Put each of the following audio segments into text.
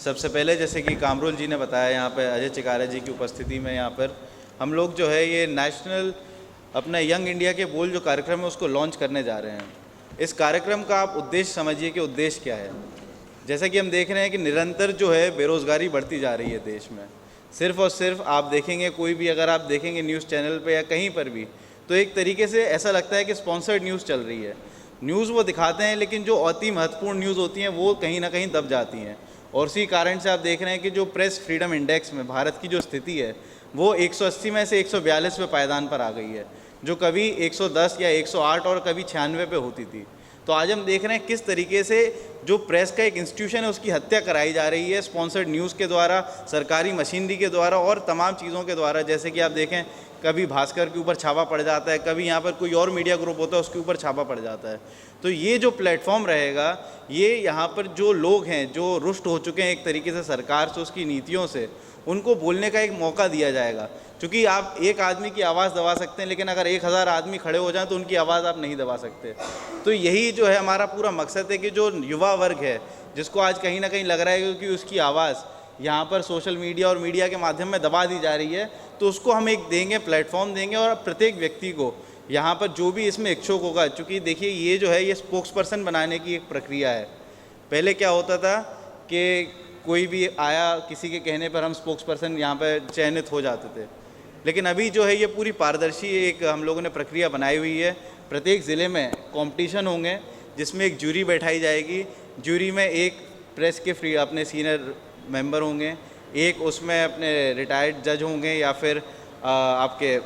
सबसे पहले जैसे कि कामरुल जी ने बताया, यहाँ पे अजय चिकारा जी की उपस्थिति में यहाँ पर हम लोग जो है ये नेशनल अपना यंग इंडिया के बोल जो कार्यक्रम है उसको लॉन्च करने जा रहे हैं। इस कार्यक्रम का आप उद्देश्य समझिए कि उद्देश्य क्या है। जैसा कि हम देख रहे हैं कि निरंतर जो है बेरोज़गारी बढ़ती जा रही है देश में। सिर्फ़ और सिर्फ आप देखेंगे, कोई भी अगर आप देखेंगे न्यूज़ चैनल पे या कहीं पर भी, तो एक तरीके से ऐसा लगता है कि स्पॉन्सर्ड न्यूज़ चल रही है। न्यूज़ वो दिखाते हैं लेकिन जो अति महत्वपूर्ण न्यूज़ होती हैं वो कहीं ना कहीं दब जाती हैं। और इसी कारण से आप देख रहे हैं कि जो प्रेस फ्रीडम इंडेक्स में भारत की जो स्थिति है वो 180 में से 142 पे पायदान पर आ गई है, जो कभी 110 या 108 और कभी 96 पे होती थी। तो आज हम देख रहे हैं किस तरीके से जो प्रेस का एक इंस्टीट्यूशन है उसकी हत्या कराई जा रही है स्पॉन्सर्ड न्यूज़ के द्वारा, सरकारी मशीनरी के द्वारा और तमाम चीज़ों के द्वारा। जैसे कि आप देखें, कभी भास्कर के ऊपर छापा पड़ जाता है, कभी यहाँ पर कोई और मीडिया ग्रुप होता है उसके ऊपर छापा पड़ जाता है। तो ये जो प्लेटफॉर्म रहेगा, ये यहाँ पर जो लोग हैं जो रुष्ट हो चुके हैं एक तरीके से सरकार से, उसकी नीतियों से, उनको बोलने का एक मौका दिया जाएगा। क्योंकि आप एक आदमी की आवाज़ दबा सकते हैं लेकिन अगर 1000 आदमी खड़े हो जाएं तो उनकी आवाज़ आप नहीं दबा सकते। तो यही जो है हमारा पूरा मकसद है कि जो युवा वर्ग है जिसको आज कहीं ना कहीं लग रहा है कि उसकी आवाज़ यहाँ पर सोशल मीडिया और मीडिया के माध्यम में दबा दी जा रही है, तो उसको हम एक देंगे, प्लेटफॉर्म देंगे। और प्रत्येक व्यक्ति को यहाँ पर जो भी इसमें इच्छुक होगा, चूँकि देखिए ये जो है ये स्पोक्स पर्सन बनाने की एक प्रक्रिया है। पहले क्या होता था कि कोई भी आया, किसी के कहने पर हम स्पोक्स पर्सन यहाँ पर चयनित हो जाते थे, लेकिन अभी जो है ये पूरी पारदर्शी एक हम लोगों ने प्रक्रिया बनाई हुई है। प्रत्येक ज़िले में कंपटीशन होंगे जिसमें एक जूरी बैठाई जाएगी। जूरी में एक प्रेस के फ्री अपने सीनियर मेंबर होंगे, एक उसमें अपने रिटायर्ड जज होंगे या फिर आपके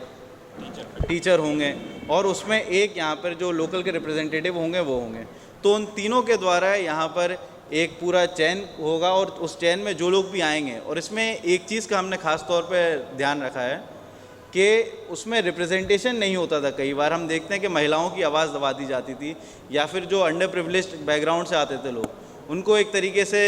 टीचर होंगे, और उसमें एक यहाँ पर जो लोकल के रिप्रेजेंटेटिव होंगे वो होंगे। तो उन तीनों के द्वारा यहाँ पर एक पूरा चयन होगा और उस चयन में जो लोग भी आएंगे, और इसमें एक चीज़ का हमने ख़ास तौर पे ध्यान रखा है कि उसमें रिप्रेजेंटेशन नहीं होता था। कई बार हम देखते हैं कि महिलाओं की आवाज़ दबा दी जाती थी या फिर जो अंडर प्रिविलेज्ड बैकग्राउंड से आते थे लोग, उनको एक तरीके से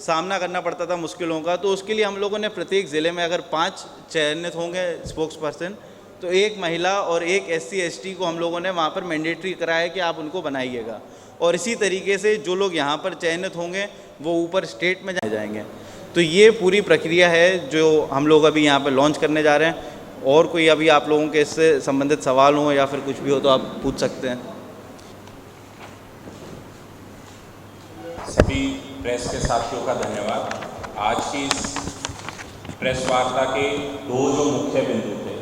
सामना करना पड़ता था मुश्किलों का। तो उसके लिए हम लोगों ने प्रत्येक ज़िले में अगर 5 चयनित होंगे स्पोक्स पर्सन, तो एक महिला और एक SC ST को हम लोगों ने वहाँ पर मैंडेटरी कराया है कि आप उनको बनाइएगा। और इसी तरीके से जो लोग यहाँ पर चयनित होंगे वो ऊपर स्टेट में जाएंगे। तो ये पूरी प्रक्रिया है जो हम लोग अभी यहाँ पर लॉन्च करने जा रहे हैं। और कोई अभी आप लोगों के इससे संबंधित सवाल हो या फिर कुछ भी हो तो आप पूछ सकते हैं। सभी प्रेस के साथियों का धन्यवाद। आज की इस प्रेस वार्ता के 2 जो मुख्य बिंदु थे,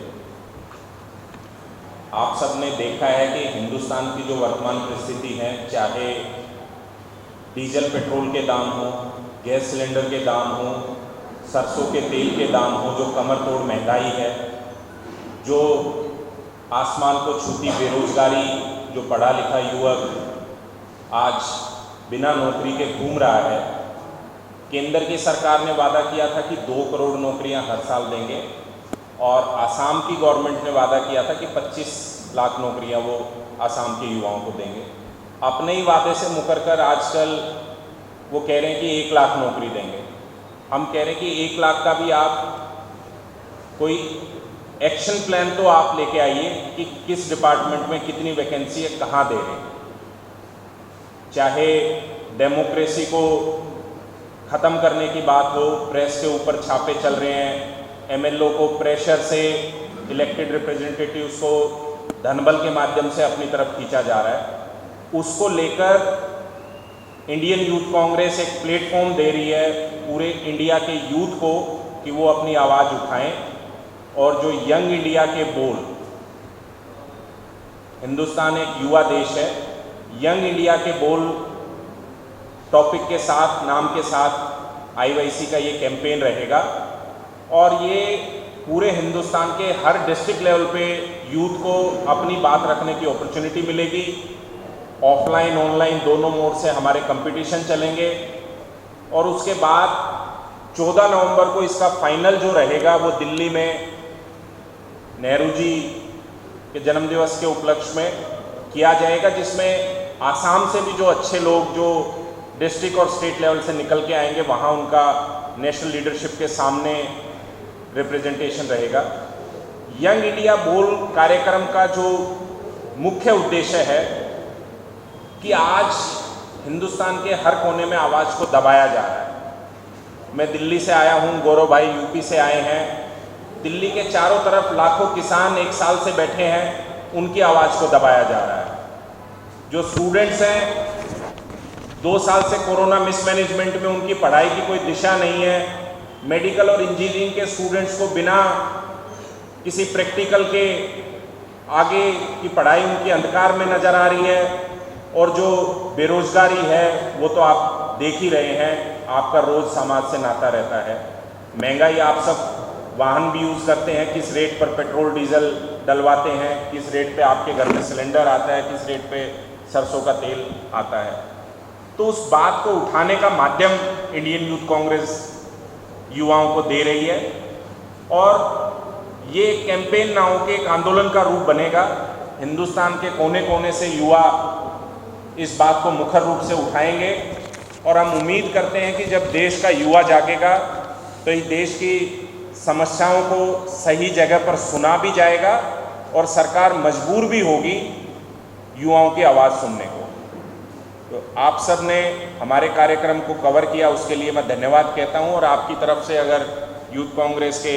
आप सब ने देखा है कि हिंदुस्तान की जो वर्तमान परिस्थिति है, चाहे डीजल पेट्रोल के दाम हो, गैस सिलेंडर के दाम हो, सरसों के तेल के दाम हो, जो कमर तोड़ महंगाई है, जो आसमान को छूती बेरोजगारी, जो पढ़ा लिखा युवक आज बिना नौकरी के घूम रहा है। केंद्र की सरकार ने वादा किया था कि 2 करोड़ नौकरियां हर साल देंगे, और आसाम की गवर्नमेंट ने वादा किया था कि 25 लाख नौकरियां वो आसाम के युवाओं को देंगे। अपने ही वादे से मुकर कर आजकल वो कह रहे हैं कि 1 लाख नौकरी देंगे। हम कह रहे हैं कि 1 लाख का भी आप कोई एक्शन प्लान तो आप लेके आइए कि किस डिपार्टमेंट में कितनी वैकेंसी है, कहाँ दे रहे हैं। चाहे डेमोक्रेसी को ख़त्म करने की बात हो, प्रेस के ऊपर छापे चल रहे हैं, MLO को प्रेशर से इलेक्टेड रिप्रेजेंटेटिव्स को धनबल के माध्यम से अपनी तरफ खींचा जा रहा है, उसको लेकर इंडियन यूथ कांग्रेस एक प्लेटफॉर्म दे रही है पूरे इंडिया के यूथ को कि वो अपनी आवाज़ उठाएं। और जो यंग इंडिया के बोल, हिंदुस्तान एक युवा देश है, यंग इंडिया के बोल टॉपिक के साथ, नाम के साथ IYC का ये कैंपेन रहेगा। और ये पूरे हिंदुस्तान के हर डिस्ट्रिक्ट लेवल पे यूथ को अपनी बात रखने की अपॉर्चुनिटी मिलेगी। ऑफलाइन ऑनलाइन दोनों मोड से हमारे कंपटीशन चलेंगे, और उसके बाद 14 नवंबर को इसका फाइनल जो रहेगा वो दिल्ली में नेहरू जी के जन्मदिवस के उपलक्ष्य में किया जाएगा, जिसमें आसाम से भी जो अच्छे लोग जो डिस्ट्रिक्ट और स्टेट लेवल से निकल के आएंगे, वहाँ उनका नेशनल लीडरशिप के सामने रिप्रेजेंटेशन रहेगा। यंग इंडिया बोल कार्यक्रम का जो मुख्य उद्देश्य है कि आज हिंदुस्तान के हर कोने में आवाज़ को दबाया जा रहा है, मैं दिल्ली से आया हूँ, गौरव भाई यूपी से आए हैं। दिल्ली के चारों तरफ लाखों किसान 1 साल से बैठे हैं, उनकी आवाज़ को दबाया जा रहा है। जो स्टूडेंट्स हैं, 2 साल से कोरोना मिसमैनेजमेंट में उनकी पढ़ाई की कोई दिशा नहीं है। मेडिकल और इंजीनियरिंग के स्टूडेंट्स को बिना किसी प्रैक्टिकल के आगे की पढ़ाई उनकी अंधकार में नज़र आ रही है। और जो बेरोजगारी है वो तो आप देख ही रहे हैं, आपका रोज़ समाज से नाता रहता है। महंगाई, आप सब वाहन भी यूज़ करते हैं, किस रेट पर पेट्रोल डीजल डलवाते हैं, किस रेट पे आपके घर में सिलेंडर आता है, किस रेट पे सरसों का तेल आता है। तो उस बात को उठाने का माध्यम इंडियन यूथ कांग्रेस युवाओं को दे रही है और ये कैंपेन ना होकर एक आंदोलन का रूप बनेगा। हिंदुस्तान के कोने कोने से युवा इस बात को मुखर रूप से उठाएंगे और हम उम्मीद करते हैं कि जब देश का युवा जागेगा तो इस देश की समस्याओं को सही जगह पर सुना भी जाएगा और सरकार मजबूर भी होगी युवाओं की आवाज़ सुनने को। तो आप सब ने हमारे कार्यक्रम को कवर किया, उसके लिए मैं धन्यवाद कहता हूं। और आपकी तरफ से अगर यूथ कांग्रेस के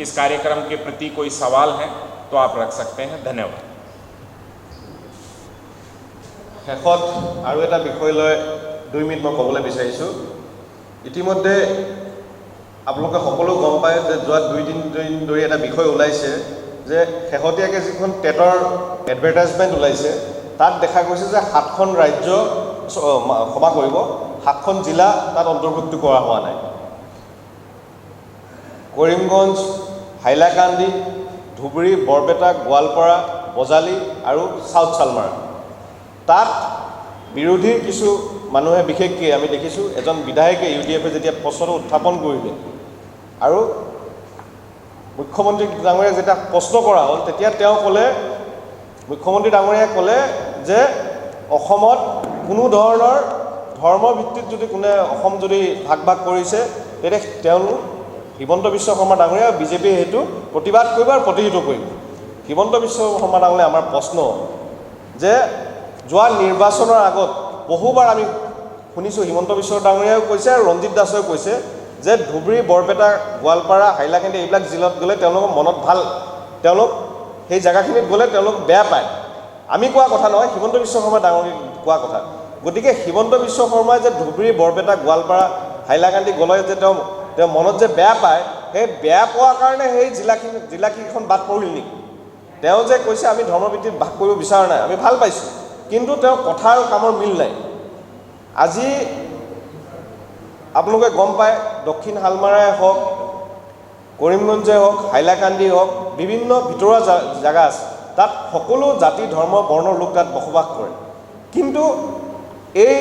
इस कार्यक्रम के प्रति कोई सवाल है तो आप रख सकते हैं। धन्यवाद। শেষত আৰু এটা বিষয় লৈ 2 মিনিট মই ক'বলৈ বিচাৰিছোঁ। ইতিমধ্যে আপোনালোকে সকলো গম পায় যে যোৱা 2-3 দিন ধৰি এটা বিষয় ওলাইছে যে শেহতীয়াকৈ যিখন টেটৰ এডভাৰটাইজমেণ্ট ওলাইছে তাত দেখা গৈছে যে 7খন ৰাজ্য ক্ষমা কৰিব, 7খন জিলা তাত অন্তৰ্ভুক্ত কৰা হোৱা নাই। কৰিমগঞ্জ, হাইলাকান্দি, ধুবুৰী, বৰপেটা, গোৱালপাৰা, বজালী আৰু চাউথ চালমাৰা। তাত বিৰোধীৰ কিছু মানুহে, বিশেষকৈ আমি দেখিছোঁ এজন বিধায়কে UDFে যেতিয়া প্ৰশ্নটো উত্থাপন কৰিলে আৰু মুখ্যমন্ত্ৰী ডাঙৰীয়াক যেতিয়া প্ৰশ্ন কৰা হ'ল তেতিয়া তেওঁ ক'লে, মুখ্যমন্ত্ৰী ডাঙৰীয়াই ক'লে যে অসমত কোনো ধৰণৰ ধৰ্মৰ ভিত্তিত যদি কোনে অসম যদি ভাগ ভাগ কৰিছে তেতিয়া তেওঁলোক হিমন্ত বিশ্ব শৰ্মা ডাঙৰীয়া বিজেপিয়ে সেইটো প্ৰতিবাদ কৰিব আৰু প্ৰতিহিত কৰিব। হিমন্ত বিশ্ব শৰ্মা ডাঙৰীয়া আমাৰ প্ৰশ্ন যে যোৱা নিৰ্বাচনৰ আগত বহুবাৰ আমি শুনিছোঁ, হিমন্ত বিশ্ব ডাঙৰীয়াও কৈছে আৰু ৰঞ্জিত দাসেও কৈছে যে ধুবুৰী, বৰপেটা, গোৱালপাৰা, হাইলাকান্দি এইবিলাক জিলাত গ'লে তেওঁলোকৰ মনত ভাল, তেওঁলোক সেই জেগাখিনিত গ'লে তেওঁলোক বেয়া পায়। আমি কোৱা কথা নহয়, হিমন্ত বিশ্ব শৰ্মা ডাঙৰীয়াই কোৱা কথা। গতিকে হিমন্ত বিশ্ব শৰ্মাই যে ধুবুৰী, বৰপেটা, গোৱালপাৰা, হাইলাকান্দি গ'লে যে তেওঁ মনত যে বেয়া পায়, সেই বেয়া পোৱাৰ কাৰণে সেই জিলাকেইখন বাদ পৰিল নেকি? তেওঁ যে কৈছে আমি ধৰ্মভিত্তিত ভাগ কৰিব বিচৰা নাই, আমি ভাল পাইছোঁ, কিন্তু তেওঁ কথা আৰু কামৰ মিল নাই। আজি আপোনালোকে গম পায় দক্ষিণ হালমাৰাই হওক, কৰিমগঞ্জে হওক, হাইলাকান্দি হওক, বিভিন্ন ভিতৰুৱা জেগা আছে, তাত সকলো জাতি, ধৰ্ম, বৰ্ণৰ লোক তাত বসবাস কৰে। কিন্তু এই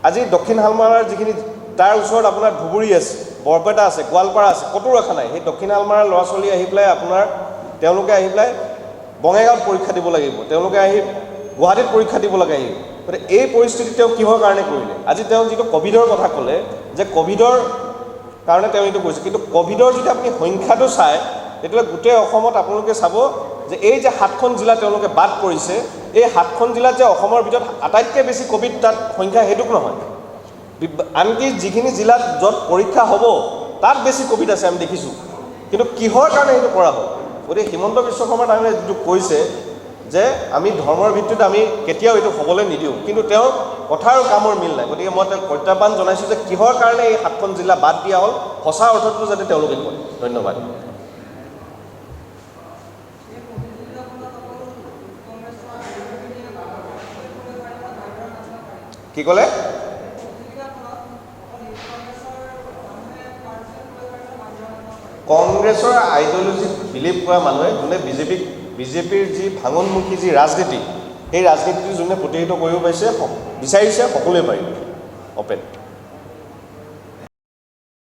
আজি দক্ষিণ হালমাৰাৰ যিখিনি তাৰ ওচৰত আপোনাৰ ধুবুৰী আছে, বৰপেটা আছে, গোৱালপাৰা আছে, ক'তো ৰখা নাই। সেই দক্ষিণ হালমাৰাৰ ল'ৰা ছোৱালী আহি পেলাই তেওঁলোকে আহি পেলাই বঙাইগাঁৱত পৰীক্ষা দিব লাগিব, তেওঁলোকে আহি গুৱাহাটীত পৰীক্ষা দিব লাগে। গতিকে এই পৰিস্থিতি তেওঁ কিহৰ কাৰণে কৰিলে? আজি তেওঁ যিটো ক'ভিডৰ কথা ক'লে যে ক'ভিডৰ কাৰণে তেওঁ এইটো কৈছে, কিন্তু ক'ভিডৰ যদি আপুনি সংখ্যাটো চায় তেতিয়াহ'লে গোটেই অসমত আপোনালোকে চাব যে এই যে 7খন জিলা তেওঁলোকে বাদ পৰিছে, এই 7খন জিলাত যে অসমৰ ভিতৰত আটাইতকৈ বেছি ক'ভিড তাত সংখ্যা সেইটোক নহয়, আনকি যিখিনি জিলাত য'ত পৰীক্ষা হ'ব তাত বেছি ক'ভিড আছে আমি দেখিছোঁ। কিন্তু কিহৰ কাৰণে এইটো কৰা হ'ল? গতিকে হিমন্ত বিশ্ব শৰ্মা ডাঙৰীয়াই যিটো কৈছে যে আমি ধৰ্মৰ ভিত্তিত আমি কেতিয়াও এইটো হ'বলৈ নিদিওঁ, কিন্তু তেওঁ কথা আৰু কামৰ মিল নাই। গতিকে মই তেওঁক প্ৰত্যাহ্বান জনাইছোঁ যে কিহৰ কাৰণে এই 7খন জিলা বাদ দিয়া হ'ল, সঁচা অৰ্থটো যাতে তেওঁলোকে কয়। ধন্যবাদ। কি ক'লে? কংগ্ৰেছৰ আইডিঅলজিত বিলিভ কৰা মানুহে যোনে বিজেপিৰ যি ভাঙোনমুখী যি ৰাজনীতি, সেই ৰাজনীতিটো যোনে প্ৰতিহিত কৰিব বিচাৰিছে সকলোৱে পাৰিব অপেন।